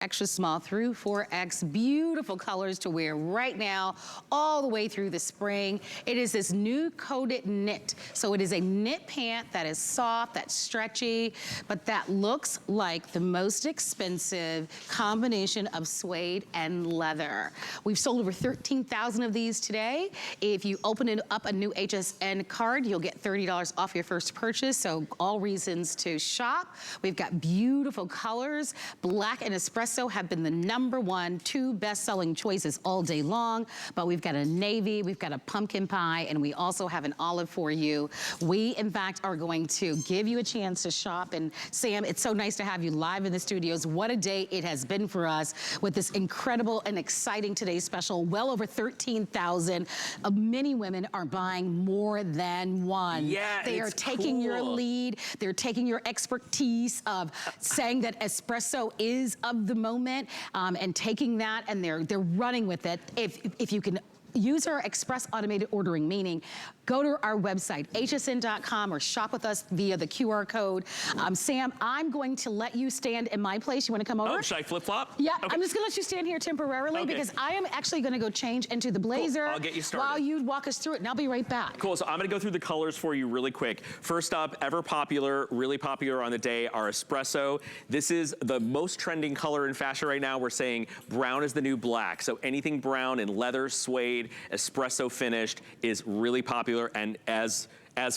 extra small through 4X, beautiful colors to wear right now, all the way through the spring. It is this new coated knit. So it is a knit pant that is soft, that's stretchy, but that looks like the most expensive combination of suede and leather. We've sold over 13,000 of these today. If you open it up a new HSN card, you'll get $30 off your first purchase. So all reasons to shop. We've got beautiful colors. Black and espresso have been the #1, 2 best-selling choices all day long, but we've got a navy, we've got a pumpkin pie, and we also have an olive for you. We, in fact, are going to give you a chance to shop, and Sam, it's so nice to have you live in the studios. What a day it has been for us with this incredible and exciting today's special. Well over 13,000. Many women are buying more than one. Yeah, they are taking your lead. They're taking your expertise of saying that espresso is of the moment, and taking that, and they're running with it. If you can use our express automated ordering, meaning go to our website, hsn.com, or shop with us via the QR code. Sam, I'm going to let you stand in my place. You want to come over? Oh, should I flip-flop? Yeah, okay. I'm just going to let you stand here temporarily because I am actually going to go change into the blazer. Cool. I'll get you started while you walk us through it, and I'll be right back. Cool, so I'm going to go through the colors for you really quick. First up, ever popular, really popular on the day, our espresso. This is the most trending color in fashion right now. We're saying brown is the new black. So anything brown in leather, suede, espresso finished is really popular, and as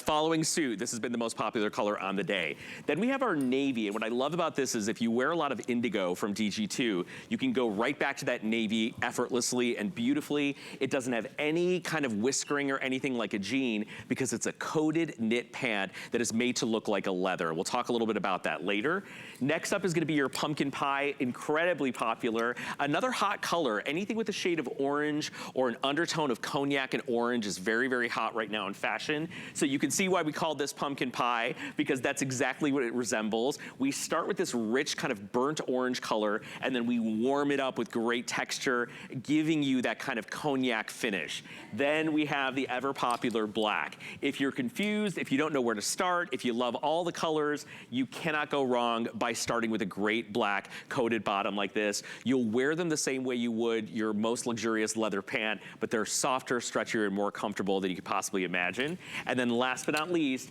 following suit, this has been the most popular color on the day. Then we have our navy, and what I love about this is if you wear a lot of indigo from DG2, you can go right back to that navy effortlessly and beautifully. It doesn't have any kind of whiskering or anything like a jean because it's a coated knit pant that is made to look like a leather. We'll talk a little bit about that later. Next up is gonna be your pumpkin pie, incredibly popular. Another hot color, anything with a shade of orange or an undertone of cognac and orange is very, very hot right now in fashion. So you can see why we call this pumpkin pie, because that's exactly what it resembles. We start with this rich kind of burnt orange color, and then we warm it up with great texture, giving you that kind of cognac finish. Then we have the ever popular black. If you're confused, if you don't know where to start, if you love all the colors, you cannot go wrong by starting with a great black coated bottom like this. You'll wear them the same way you would your most luxurious leather pant, but they're softer, stretchier, and more comfortable than you could possibly imagine. And then last but not least,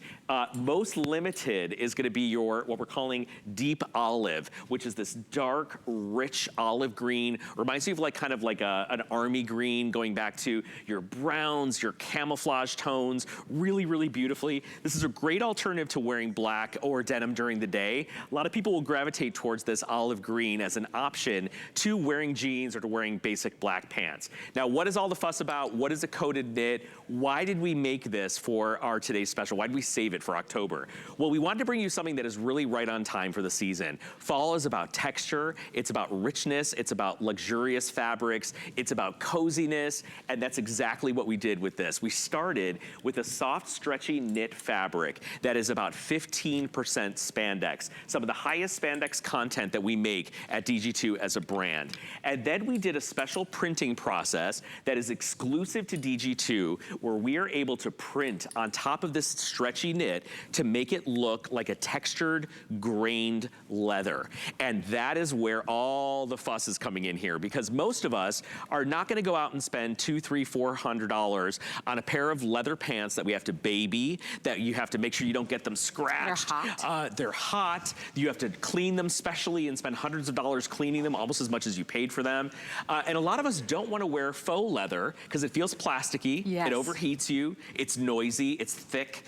most limited is gonna be your, what we're calling deep olive, which is this dark, rich olive green. Reminds you of like kind of like an army green, going back to your browns, your camouflage tones, really, really beautifully. This is a great alternative to wearing black or denim during the day. A lot of people will gravitate towards this olive green as an option to wearing jeans or to wearing basic black pants. Now, what is all the fuss about? What is a coated knit? Why did we make this for our today's special? Why did we save it for October? Well, we wanted to bring you something that is really right on time for the season. Fall is about texture, it's about richness, it's about luxurious fabrics, it's about coziness, and that's exactly what we did with this. We started with a soft, stretchy knit fabric that is about 15% spandex, some of the highest spandex content that we make at DG2 as a brand. And then we did a special printing process that is exclusive to DG2, where we are able to print on top of this stretchy knit to make it look like a textured, grained leather. And that is where all the fuss is coming in here, because most of us are not gonna go out and spend $200, $300, $400 on a pair of leather pants that we have to baby, that you have to make sure you don't get them scratched. They're hot. They're hot. You have to clean them specially and spend hundreds of dollars cleaning them, almost as much as you paid for them. And a lot of us don't wanna wear faux leather because it feels plasticky, it overheats you, it's noisy, it's thick.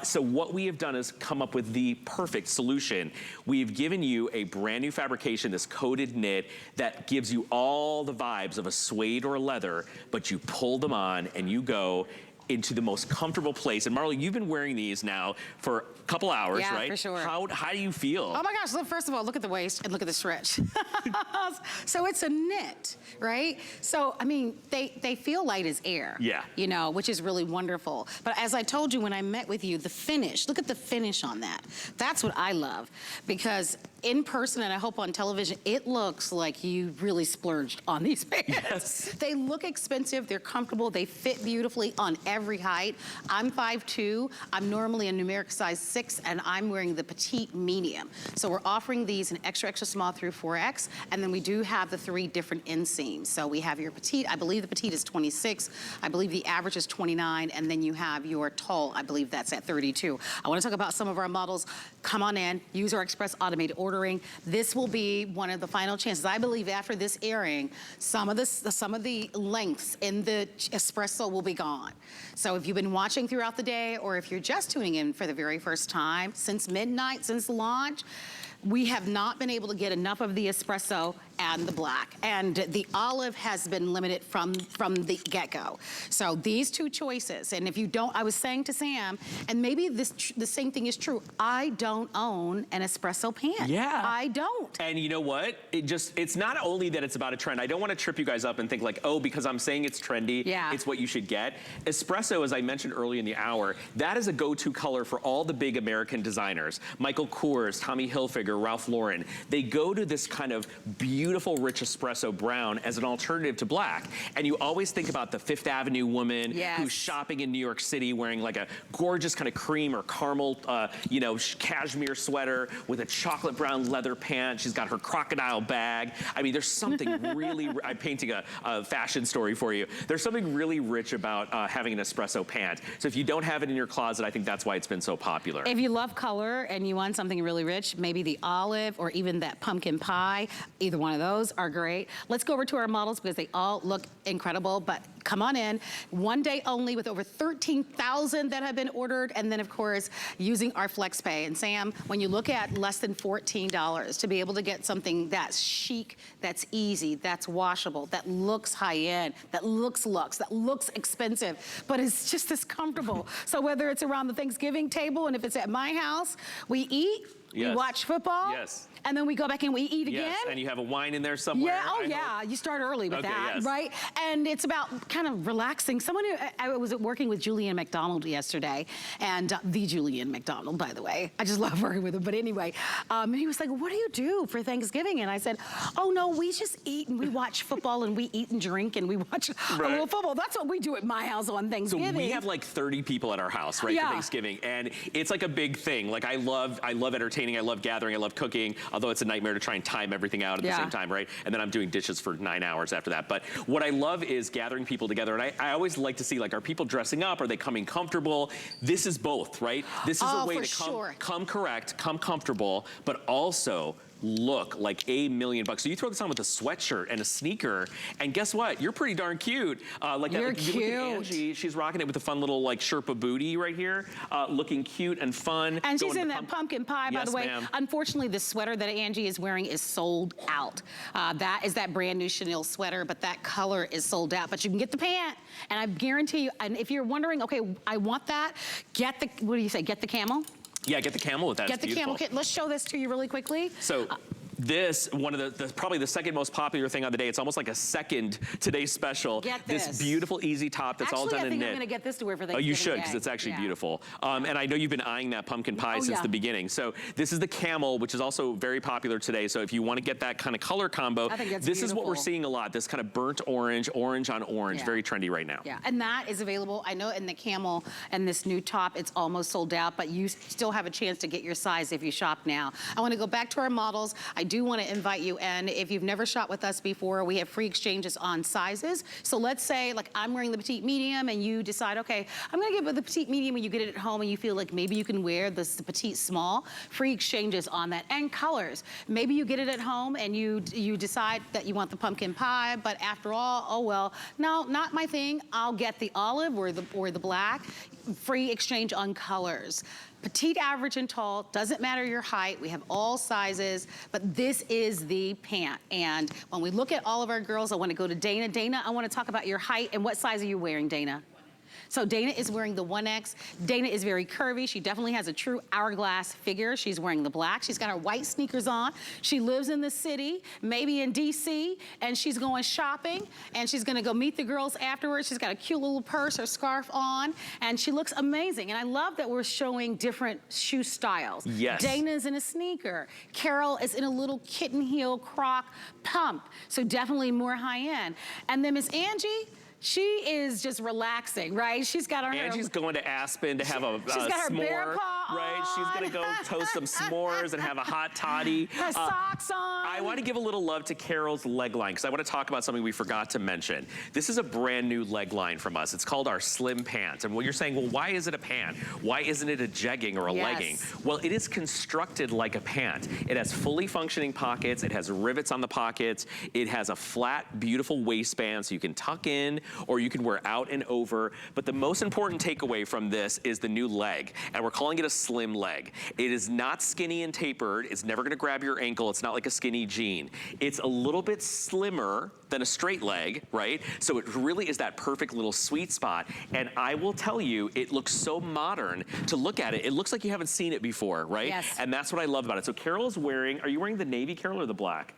So what we have done is come up with the perfect solution. We've given you a brand new fabrication, this coated knit, that gives you all the vibes of a suede or a leather, but you pull them on and you go into the most comfortable place. And Marla, you've been wearing these now for a couple hours, right? Yeah, for sure. How do you feel? Oh my gosh, look, first of all, look at the waist and look at the stretch. So it's a knit, right? So, I mean, they feel light as air. Yeah. You know, which is really wonderful. But as I told you when I met with you, the finish, look at the finish on that. That's what I love, because in person, and I hope on television, it looks like you really splurged on these pants. Yes. They look expensive, they're comfortable, they fit beautifully on every height. I'm 5'2", I'm normally a numeric size 6, and I'm wearing the petite medium. So we're offering these in extra, extra small through 4X, and then we do have the 3 different inseams. So we have your petite, I believe the petite is 26, I believe the average is 29, and then you have your tall, I believe that's at 32. I wanna talk about some of our models. Come on in, use our express automated ordering. This will be one of the final chances. I believe after this airing, some of the lengths in the espresso will be gone. So if you've been watching throughout the day, or if you're just tuning in for the very first time, since midnight, since launch, we have not been able to get enough of the espresso and the black. And the olive has been limited from the get-go. So these 2 choices, and if you don't, I was saying to Sam, and maybe the same thing is true, I don't own an espresso pant. Yeah. I don't. And you know what? It's not only that it's about a trend. I don't want to trip you guys up and think like, oh, because I'm saying it's trendy, it's what you should get. Espresso, as I mentioned earlier in the hour, that is a go-to color for all the big American designers. Michael Kors, Tommy Hilfiger, Ralph Lauren. They go to this kind of beautiful, rich espresso brown as an alternative to black. And you always think about the Fifth Avenue woman who's shopping in New York City wearing like a gorgeous kind of cream or caramel, you know, cashmere sweater with a chocolate brown leather pant. She's got her crocodile bag. I mean, there's something really, I'm painting a fashion story for you. There's something really rich about having an espresso pant. So if you don't have it in your closet, I think that's why it's been so popular. If you love color and you want something really rich, maybe the olive or even that pumpkin pie, either one of those are great. Let's go over to our models because they all look incredible, but come on in. One day only with over 13,000 that have been ordered, and then of course, using our FlexPay. And Sam, when you look at less than $14 to be able to get something that's chic, that's easy, that's washable, that looks high-end, that looks luxe, that looks expensive, but it's just as comfortable. So whether it's around the Thanksgiving table, and if it's at my house, we eat, we watch football, and then we go back and we eat again. And you have a wine in there somewhere. Yeah, you start early with that, right? And it's about kind of relaxing. Someone who, I was working with Julian McDonald yesterday, and the Julian McDonald, by the way. I just love working with him, but anyway. And he was like, what do you do for Thanksgiving? And I said, oh no, we just eat and we watch football and we eat and drink and we watch a little football. That's what we do at my house on Thanksgiving. So we have like 30 people at our house, right, for Thanksgiving. And it's like a big thing. Like I love entertaining, I love gathering, I love cooking, although it's a nightmare to try and time everything out at the same time, right? And then I'm doing dishes for 9 hours after that. But what I love is gathering people together. And I always like to see, like, are people dressing up? Are they coming comfortable? This is both, right? This is a way to come correct, come comfortable, but also look like $1,000,000. So you throw this on with a sweatshirt and a sneaker, and guess what? You're pretty darn cute. Like You're that, cute. You look at Angie, she's rocking it with a fun little like Sherpa booty right here, looking cute and fun. And she's in that pumpkin pie, by the way. Ma'am. Unfortunately, the sweater that Angie is wearing is sold out. That is that brand new Chanel sweater, but that color is sold out. But you can get the pant, and I guarantee you, and if you're wondering, okay, I want that, get the, what do you say, get the camel? Yeah, get the camel with that. Get the camel kit. Let's show this to you really quickly. So. This, one of the probably the second most popular thing on the day. It's almost like a second today's special. Get this. This beautiful, easy top that's all done in knit. I think I'm gonna get this to wear for Thanksgiving. Oh, you should, because it's actually beautiful. And I know you've been eyeing that pumpkin pie since the beginning. So this is the camel, which is also very popular today. So if you want to get that kind of color combo, this is what we're seeing a lot. This kind of burnt orange, orange on orange, very trendy right now. Yeah, and that is available. I know in the camel and this new top, it's almost sold out, but you still have a chance to get your size if you shop now. I want to go back to our models. I do want to invite you, and if you've never shopped with us before, we have free exchanges on sizes. So let's say, like, I'm wearing the petite medium, and you decide, okay, I'm gonna get with the petite medium, and you get it at home, and you feel like maybe you can wear the petite small. Free exchanges on that, and colors. Maybe you get it at home, and you decide that you want the pumpkin pie, but after all, oh well, no, not my thing. I'll get the olive or the black. Free exchange on colors. Petite, average, and tall, doesn't matter your height. We have all sizes, but this is the pant. And when we look at all of our girls, I wanna go to Dana. Dana, I wanna talk about your height, and what size are you wearing, Dana? So Dana is wearing the 1X. Dana is very curvy. She definitely has a true hourglass figure. She's wearing the black. She's got her white sneakers on. She lives in the city, maybe in DC, and she's going shopping, and she's gonna go meet the girls afterwards. She's got a cute little purse or scarf on, and she looks amazing. And I love that we're showing different shoe styles. Yes. Dana's in a sneaker. Carol is in a little kitten heel croc pump, so definitely more high end. And then Miss Angie, she is just relaxing, right? She's got her Angie's going to Aspen to have a she's got her bear s'more, paw right? on. She's gonna go toast some s'mores and have a hot toddy. Her socks on. I want to give a little love to Carol's leg line because I want to talk about something we forgot to mention. This is a brand new leg line from us. It's called our Slim Pant. And when you're saying, well, why is it a pant? Why isn't it a jegging or a legging? Well, it is constructed like a pant. It has fully functioning pockets. It has rivets on the pockets. It has a flat, beautiful waistband so you can tuck in or you can wear out and over. But the most important takeaway from this is the new leg. And we're calling it a slim leg. It is not skinny and tapered. It's never gonna grab your ankle. It's not like a skinny jean. It's a little bit slimmer than a straight leg, right? So it really is that perfect little sweet spot. And I will tell you, it looks so modern to look at it. It looks like you haven't seen it before, right? Yes. And that's what I love about it. So Carol is wearing, are you wearing the navy, Carol, or the black?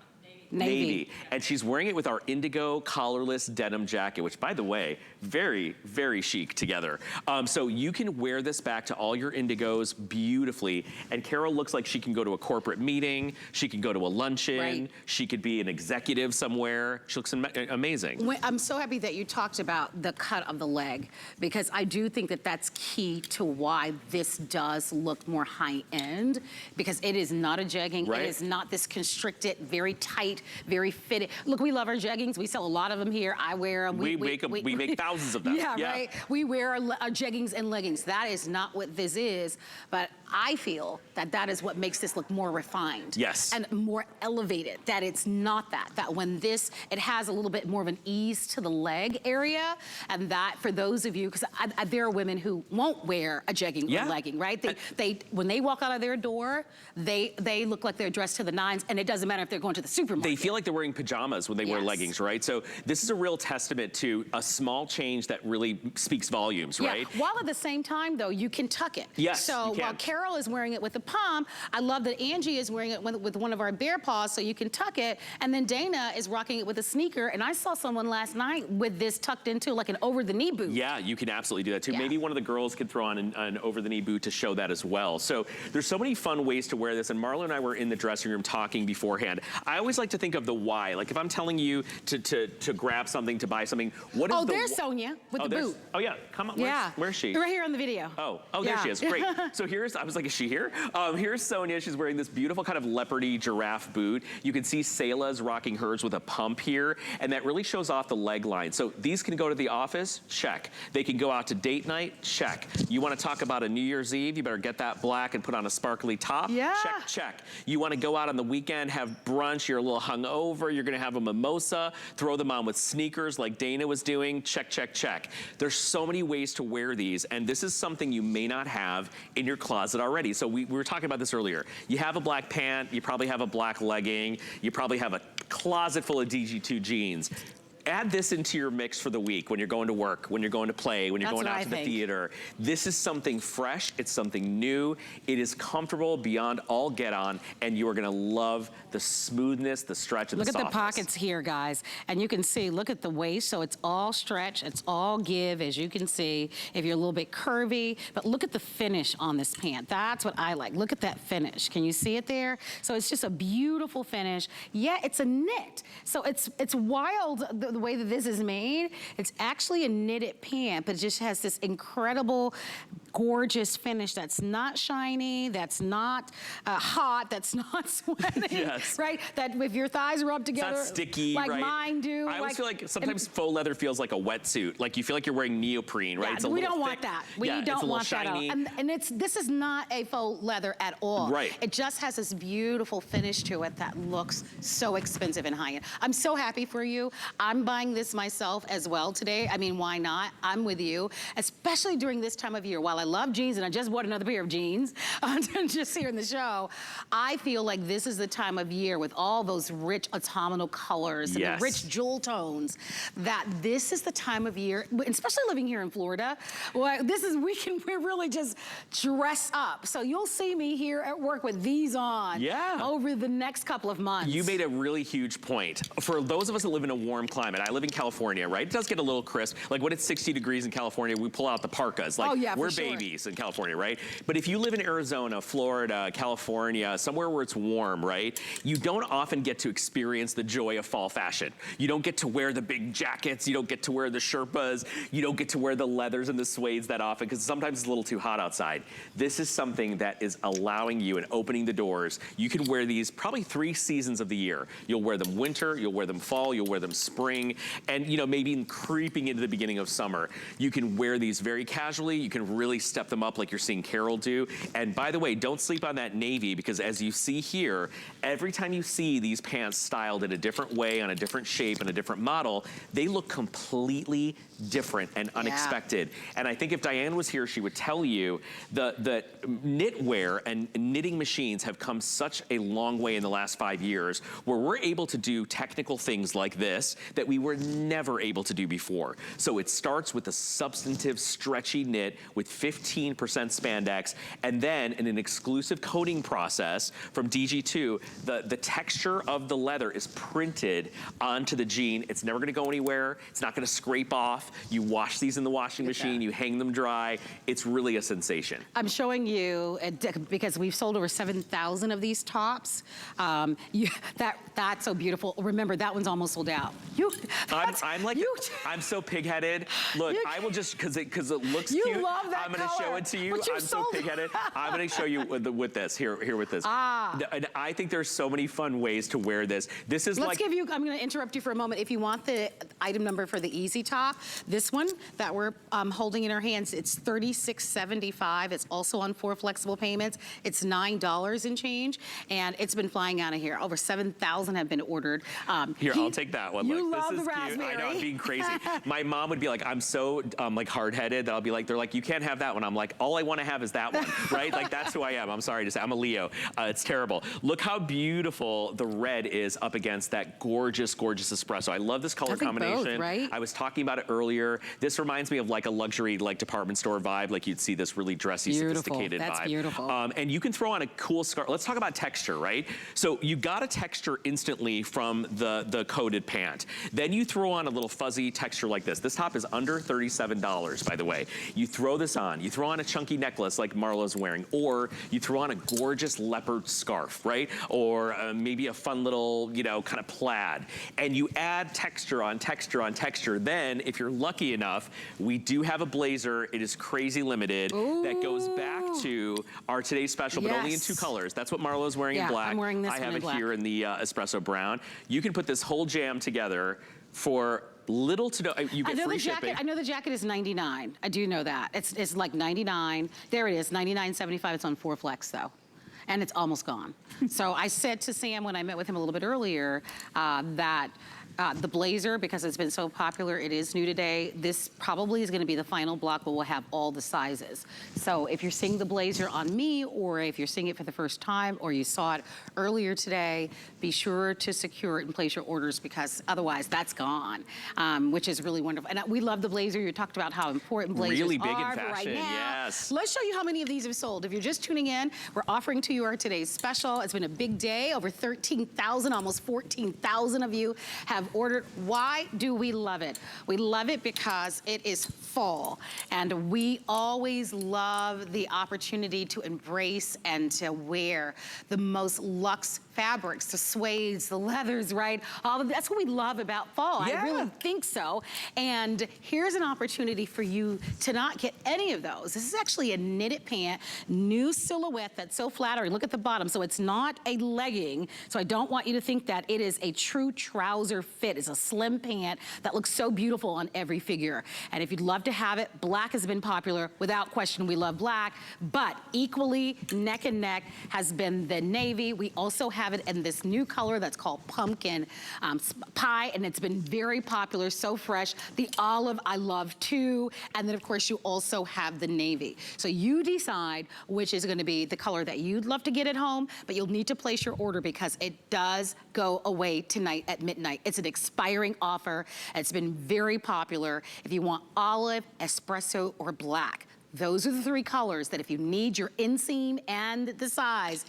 Navy. And she's wearing it with our indigo collarless denim jacket, which by the way, very, very chic together. So you can wear this back to all your indigos beautifully. And Carol looks like she can go to a corporate meeting. She can go to a luncheon. Right. She could be an executive somewhere. She looks amazing. I'm so happy that you talked about the cut of the leg, because I do think that that's key to why this does look more high end, because it is not a jegging. Right. It is not this constricted, very tight, very fitted. Look, we love our jeggings. We sell a lot of them here. I wear them. We make thousands of them. Yeah, right. We wear our jeggings and leggings. That is not what this is, but I feel that that is what makes this look more refined. Yes. And more elevated, that it's not that. That when this, it has a little bit more of an ease to the leg area, and that for those of you, because there are women who won't wear a jegging or legging, right? They when they walk out of their door, they look like they're dressed to the nines, and it doesn't matter if they're going to the supermarket. They feel like they're wearing pajamas when they wear leggings, right? So this is a real testament to a small change that really speaks volumes, right? While at the same time, though, you can tuck it. Yes, So you can. while Carol is wearing it with a pump, I love that Angie is wearing it with one of our bear paws, so you can tuck it. And then Dana is rocking it with a sneaker. And I saw someone last night with this tucked into like an over-the-knee boot. Yeah, you can absolutely do that too. Yeah. Maybe one of the girls could throw on an over-the-knee boot to show that as well. So there's so many fun ways to wear this. And Marla and I were in the dressing room talking beforehand. I always like to think of the why. Like if I'm telling you to grab something, to buy something, what is there's Sonia with the boot. Oh yeah, come on, where's she? Right here on the video. Oh, there she is, great. So I was like, is she here? Here's Sonia, she's wearing this beautiful kind of leopardy giraffe boot. You can see Sayla's rocking hers with a pump here, and that really shows off the leg line. So these can go to the office, check. They can go out to date night, check. You wanna talk about a New Year's Eve, you better get that black and put on a sparkly top, check, check. You wanna go out on the weekend, have brunch, you're a little hungover, you're gonna have a mimosa, throw them on with sneakers like Dana was doing, check, check, check. There's so many ways to wear these, and this is something you may not have in your closet already. So we were talking about this earlier. You have a black pant, you probably have a black legging, you probably have a closet full of DG2 jeans. Add this into your mix for the week when you're going to work, when you're going to play, when you're going out to the theater. This is something fresh, it's something new, it is comfortable beyond all get on, and you are gonna love the smoothness, the stretch, and the softness. Look at the pockets here, guys. And you can see, look at the waist, so it's all stretch, it's all give, as you can see, if you're a little bit curvy, but look at the finish on this pant. That's what I like. Look at that finish. Can you see it there? So it's just a beautiful finish. Yeah, it's a knit. So it's wild, the way that this is made. It's actually a knitted pant, but it just has this incredible, gorgeous finish that's not shiny, that's not hot, that's not sweating, right? That if your thighs rub together, it's not sticky, like right? mine do. I always feel like sometimes faux leather feels like a wetsuit. Like you feel like you're wearing neoprene, right? Yeah, we don't want that. We don't want that at all. And this is not a faux leather at all. Right. It just has this beautiful finish to it that looks so expensive and high-end. I'm so happy for you. I'm buying this myself as well today. I mean, why not? I'm with you, especially during this time of year. While I love jeans and I just bought another pair of jeans just here in the show. I feel like this is the time of year with all those rich autumnal colors and the rich jewel tones, that this is the time of year, especially living here in Florida, well, we're really just dress up. So you'll see me here at work with these on over the next couple of months. You made a really huge point. For those of us that live in a warm climate, I live in California, right? It does get a little crisp. Like when it's 60 degrees in California, we pull out the parkas. Like we're babies in California, right? But if you live in Arizona, Florida, California, somewhere where it's warm, right? You don't often get to experience the joy of fall fashion. You don't get to wear the big jackets. You don't get to wear the Sherpas. You don't get to wear the leathers and the suedes that often because sometimes it's a little too hot outside. This is something that is allowing you and opening the doors. You can wear these probably 3 seasons of the year. You'll wear them winter, you'll wear them fall, you'll wear them spring, and maybe creeping into the beginning of summer. You can wear these very casually. You can really step them up like you're seeing Carol do. And by the way, don't sleep on that navy because as you see here, every time you see these pants styled in a different way, on a different shape, and a different model, they look completely different and unexpected. And I think if Diane was here, she would tell you the knitwear and knitting machines have come such a long way in the last 5 years where we're able to do technical things like this that we were never able to do before. So it starts with a substantive stretchy knit with 15% spandex, and then in an exclusive coating process from DG2, the texture of the leather is printed onto the jean. It's never gonna go anywhere. It's not gonna scrape off. You wash these in the washing machine, you hang them dry. It's really a sensation. I'm showing you, because we've sold over 7,000 of these tops. That's so beautiful. Remember, that one's almost sold out. I'm so pig-headed. Look, I will just, because it looks cute, love that I'm gonna show it to you. I'm so pig-headed. I'm gonna show you with this, here with this. And I think there's so many fun ways to wear this. This is I'm gonna interrupt you for a moment. If you want the item number for the Easy Top, this one that we're holding in our hands, it's $36.75. It's also on 4 flexible payments. It's $9 and change, and it's been flying out of here. Over 7,000 have been ordered. Here, I'll take that one. You Look, love this is the cute. raspberry. I know, I'm being crazy. My mom would be like, I'm so like hard-headed that I'll be like, they're like, you can't have that one. I'm like, all I want to have is that one, right? Like that's who I am. I'm sorry to say, I'm a Leo. It's terrible. Look how beautiful the red is up against that gorgeous, gorgeous espresso. I love this color combination. Both, right? I was talking about it earlier. This reminds me of like a luxury, like department store vibe. Like you'd see this really dressy, sophisticated vibe. That's beautiful. And you can throw on a cool scarf. Let's talk about texture, right? So you got a texture instantly from the coated pant. Then you throw on a little fuzzy texture like this. This top is under $37, by the way. You throw this on. You throw on a chunky necklace like Marlo's wearing, or you throw on a gorgeous leopard scarf, right? Or maybe a fun little, kind of plaid. And you add texture on texture on texture. Then, if you're lucky enough, we do have a blazer. It is crazy limited. That goes back to our today's special, but only in 2 colors. That's what Marlo's wearing in black. I'm wearing this I one have in it black. here in the espresso brown. You can put this whole jam together for little to no, you get free shipping. I know the jacket is $99. I do know that. It's like $99. There it is, $99.75. It's on 4 flex though. And it's almost gone. So I said to Sam when I met with him a little bit earlier that the blazer, because it's been so popular, it is new today. This probably is gonna be the final block, but we'll have all the sizes. So if you're seeing the blazer on me, or if you're seeing it for the first time, or you saw it earlier today, be sure to secure it and place your orders, because otherwise that's gone, which is really wonderful. And we love the blazer. You talked about how important blazers really big are in fashion, right now. yes. Let's show you how many of these have sold. If you're just tuning in, we're offering to you our today's special. It's been a big day. Over 13,000, almost 14,000 of you have ordered. Why do we love it? We love it because it is fall, and we always love the opportunity to embrace and to wear the most luxe fabrics, the suedes, the leathers, right? That's what we love about fall. I really think so. And here's an opportunity for you to not get any of those. This is actually a knitted pant, new silhouette that's so flattering. Look at the bottom. So it's not a legging. So I don't want you to think that. It is a true trouser fit. It's a slim pant that looks so beautiful on every figure. And if you'd love to have it, black has been popular. Without question, we love black. But equally neck and neck has been the navy. We also have have it in this new color that's called pumpkin pie, and it's been very popular, so fresh. The olive I love too, and then of course you also have the navy. So you decide which is gonna be the color that you'd love to get at home, but you'll need to place your order because it does go away tonight at midnight. It's an expiring offer. It's been very popular. If you want olive, espresso, or black, those are the three colors that if you need your inseam and the size,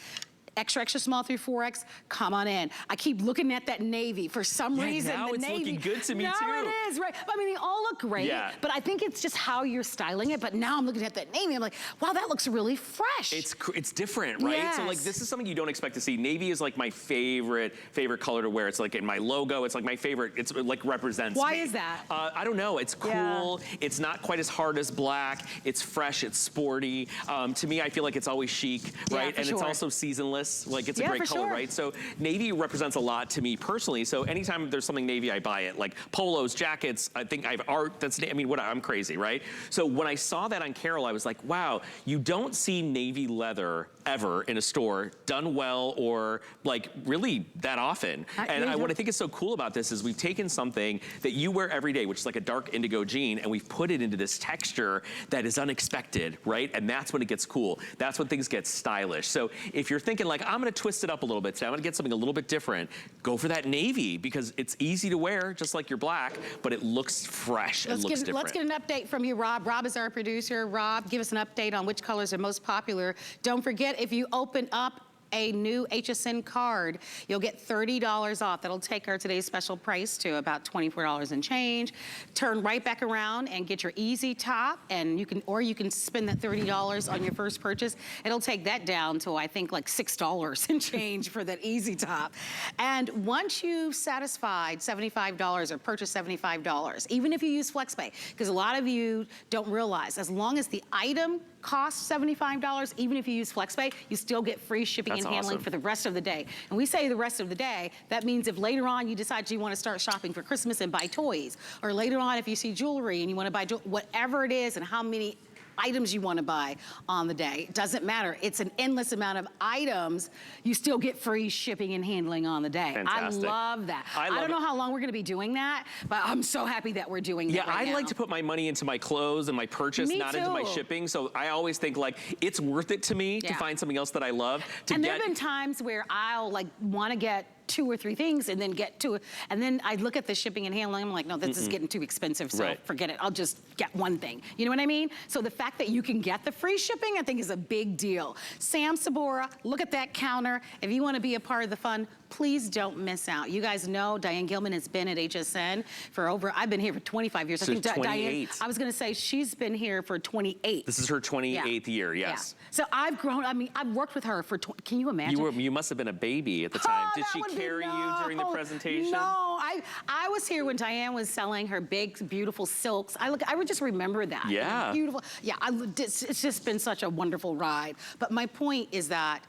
extra, extra small through 4X, come on in. I keep looking at that navy. For some reason, now the it's navy. looking good to me too. No, it is, right? I mean, they all look great, but I think it's just how you're styling it. But now I'm looking at that navy, I'm like, wow, that looks really fresh. It's different, right? Yes. So like, this is something you don't expect to see. Navy is like my favorite color to wear. It's like in my logo, it's like my favorite, it's like represents Why me. is that? I don't know, it's cool. Yeah. It's not quite as hard as black. It's fresh, it's sporty. To me, I feel like it's always chic, right? Yeah, and it's also seasonless. Like, it's a great color, right? So navy represents a lot to me personally. So anytime there's something navy, I buy it. Like polos, jackets, I think I have art that's, I mean, I'm crazy, right? So when I saw that on Carol, I was like, wow, you don't see navy leather ever in a store done well or like really that often. What I think is so cool about this is we've taken something that you wear every day, which is like a dark indigo jean, and we've put it into this texture that is unexpected, right? And that's when it gets cool. That's when things get stylish. So if you're thinking like, I'm gonna twist it up a little bit today, I'm gonna get something a little bit different, go for that navy because it's easy to wear, just like your black, but it looks fresh and looks different. Let's get an update from you, Rob. Rob is our producer. Rob, give us an update on which colors are most popular. Don't forget, if you open up a new HSN card, you'll get $30 off. That'll take our today's special price to about $24 and change. Turn right back around and get your easy top, and you can spend that $30 on your first purchase. It'll take that down to, I think, like $6 and change for that easy top. And once you've satisfied $75 or purchased $75, even if you use FlexPay, because a lot of you don't realize, as long as the item costs $75, even if you use FlexPay, you still get free shipping and handling for the rest of the day. And we say the rest of the day, that means if later on you decide you want to start shopping for Christmas and buy toys, or later on if you see jewelry and you want to buy whatever it is and how many items you want to buy on the day. It doesn't matter. It's an endless amount of items. You still get free shipping and handling on the day. Fantastic. I love that. I don't know how long we're going to be doing that, but I'm so happy that we're doing that right now. I like to put my money into my clothes and my purchase, not into my shipping. So I always think like it's worth it to me to find something else that I love. And there have been times where I'll like want to get 2 or 3 things and then get to it. And then I look at the shipping and handling, I'm like, no, this is getting too expensive, so forget it. I'll just get one thing. You know what I mean? So the fact that you can get the free shipping, I think is a big deal. Sam Sabora, look at that counter. If you want to be a part of the fun, please don't miss out. You guys know Diane Gilman has been at HSN for I've been here for 25 years. So I think 28. Diane, I was going to say she's been here for 28. This is her 28th year, yes. Yeah. So I've grown, I mean, I've worked with her for, can you imagine? You must have been a baby at the time. Did she carry you during the presentation? No, I was here when Diane was selling her big, beautiful silks. I would just remember that. Yeah. Beautiful. Yeah, it's just been such a wonderful ride. But my point is that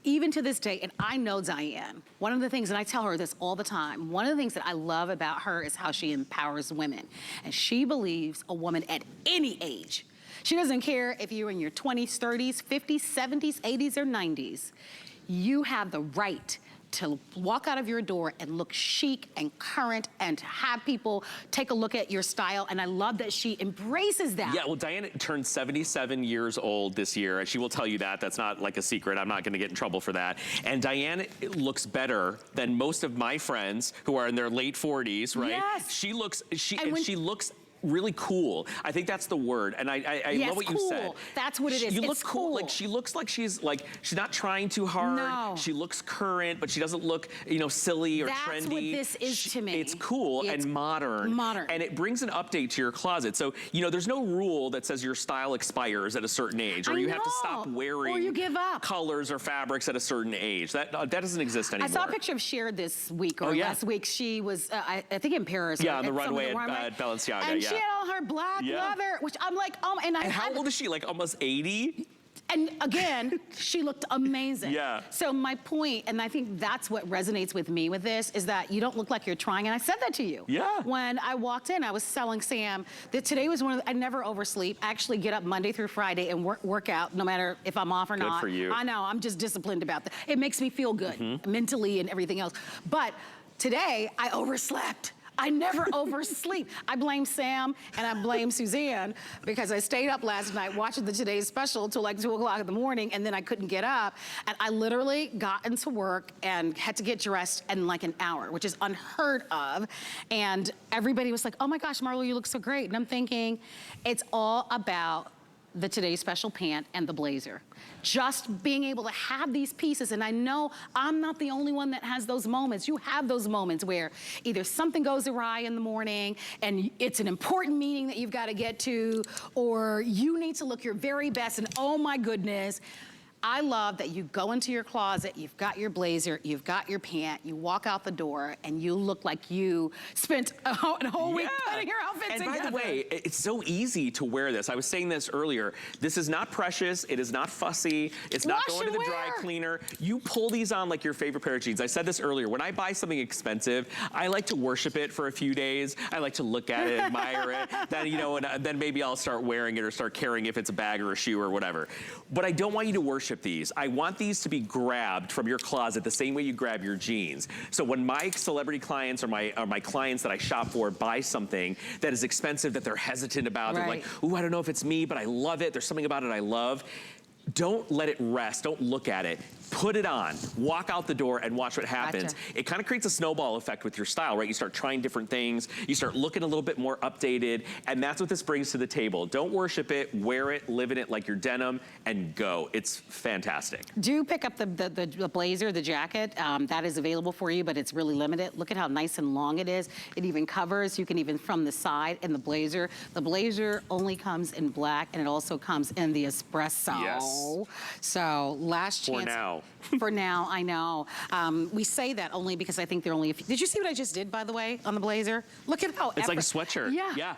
even to this day, and I know Diane, one of the things, and I tell her this all the time, one of the things that I love about her is how she empowers women. And she believes a woman at any age, she doesn't care if you're in your 20s, 30s, 50s, 70s, 80s, or 90s, you have the right to walk out of your door and look chic and current and to have people take a look at your style. And I love that she embraces that. Yeah, well, Diane turned 77 years old this year. She will tell you that. That's not like a secret. I'm not going to get in trouble for that. And Diane looks better than most of my friends who are in their late 40s, right? Yes. She looks really cool. I think that's the word. And I love what you said. That's what it is. You look cool. Like she looks like she's not trying too hard. No. She looks current, but she doesn't look, silly or trendy. That's what this is to me. It's cool and modern. And it brings an update to your closet. So, there's no rule that says your style expires at a certain age or you have to stop wearing or you give up colors or fabrics at a certain age. That doesn't exist anymore. I saw a picture of Cher this week or last week. She was, I think in Paris. Yeah, on the runway at Balenciaga. And she had all her black leather, which I'm like, and how old is she? Like almost 80? And again, she looked amazing. Yeah. So my point, and I think that's what resonates with me with this, is that you don't look like you're trying, and I said that to you. Yeah. When I walked in, I was telling Sam that today was one of the, I never oversleep. I actually get up Monday through Friday and work out no matter if I'm off or not. Good for you. I know, I'm just disciplined about that. It makes me feel good, mentally and everything else. But today, I overslept. I never oversleep. I blame Sam and I blame Suzanne because I stayed up last night watching the Today's Special till like 2 o'clock in the morning, and then I couldn't get up. And I literally got into work and had to get dressed in like an hour, which is unheard of. And everybody was like, oh my gosh, Marlo, you look so great. And I'm thinking, it's all about the Today's Special pant and the blazer. Just being able to have these pieces, and I know I'm not the only one that has those moments. You have those moments where either something goes awry in the morning and it's an important meeting that you've got to get to, or you need to look your very best and oh my goodness. I love that you go into your closet, you've got your blazer, you've got your pant, you walk out the door, and you look like you spent a whole week putting your outfit together. And by the way, it's so easy to wear this. I was saying this earlier. This is not precious. It is not fussy. It's not going to the dry cleaner. You pull these on like your favorite pair of jeans. I said this earlier. When I buy something expensive, I like to worship it for a few days. I like to look at it, admire it. Then, you know, and then maybe I'll start wearing it or start carrying it if it's a bag or a shoe or whatever. But I don't want you to worship these. I want these to be grabbed from your closet the same way you grab your jeans. So when my celebrity clients or my clients that I shop for buy something that is expensive that they're hesitant about, they're like, ooh, I don't know if it's me, but I love it. There's something about it I love. Don't let it rest. Don't look at it. Put it on, walk out the door and watch what happens. It kind of creates a snowball effect with your style, right? You start trying different things, you start looking a little bit more updated, and that's what this brings to the table. Don't worship it, wear it, live in it like your denim, and go. It's fantastic. Do pick up the blazer, the jacket. That is available for you, but it's really limited. Look at how nice and long it is. It even covers, you can even from the side in the blazer. The blazer only comes in black, and it also comes in the espresso. Yes. So last chance. For now. For now, I know. We say that only because I think there are only a few. Did you see what I just did, by the way, on the blazer? Look at how It's like a sweatshirt. Yeah.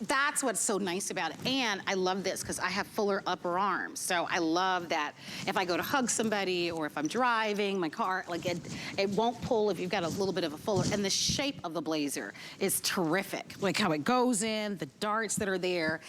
That's what's so nice about it. And I love this because I have fuller upper arms. So I love that if I go to hug somebody or if I'm driving my car, like it won't pull if you've got a little bit of a fuller. And the shape of the blazer is terrific. Like how it goes in, the darts that are there.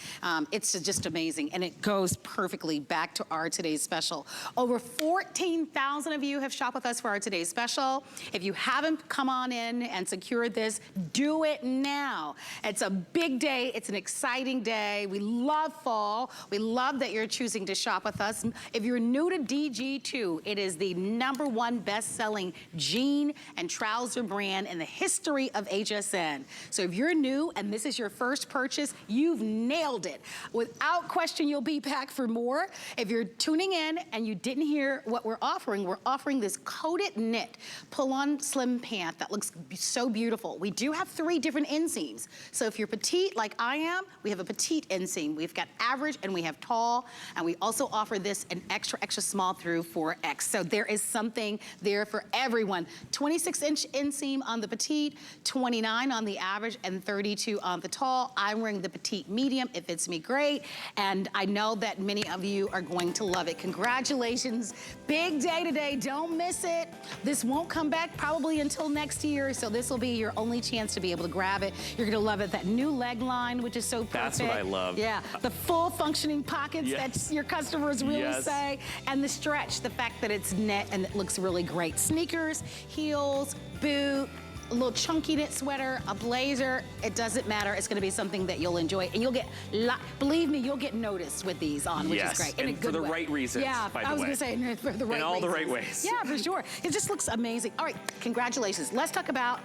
It's just amazing. And it goes perfectly back to our Today's Special. Over 14,000 of you have shopped with us for our Today's Special. If you haven't come on in and secured this, do it now. It's a big day. It's an exciting day. We love fall. We love that you're choosing to shop with us. If you're new to DG2, it is the #1 best-selling jean and trouser brand in the history of HSN. So if you're new and this is your first purchase, you've nailed it. Without question, you'll be back for more. If you're tuning in and you didn't hear what we're offering this coated knit pull-on slim pant that looks so beautiful. We do have 3 different inseams. So if you're petite like I am, we have a petite inseam. We've got average and we have tall, and we also offer this an extra small through 4X. So there is something there for everyone. 26-inch inseam on the petite, 29 on the average, and 32 on the tall. I'm wearing the petite medium. It fits me great, and I know that many of you are going to love it. Congratulations. Big day today. Don't miss it. This won't come back probably until next year, so this will be your only chance to be able to grab it. You're gonna love it. That new leg line, which is so perfect. That's what I love. Yeah, the full functioning pockets that your customers really say, and the stretch, the fact that it's knit and it looks really great. Sneakers, heels, boot, a little chunky knit sweater, a blazer, it doesn't matter. It's gonna be something that you'll enjoy, and you'll get, believe me, you'll get noticed with these on, which is great. And for the right reasons, by the way. I was gonna say, for the right reasons. In all the right ways. Yeah, for sure. It just looks amazing. All right, congratulations. Let's talk about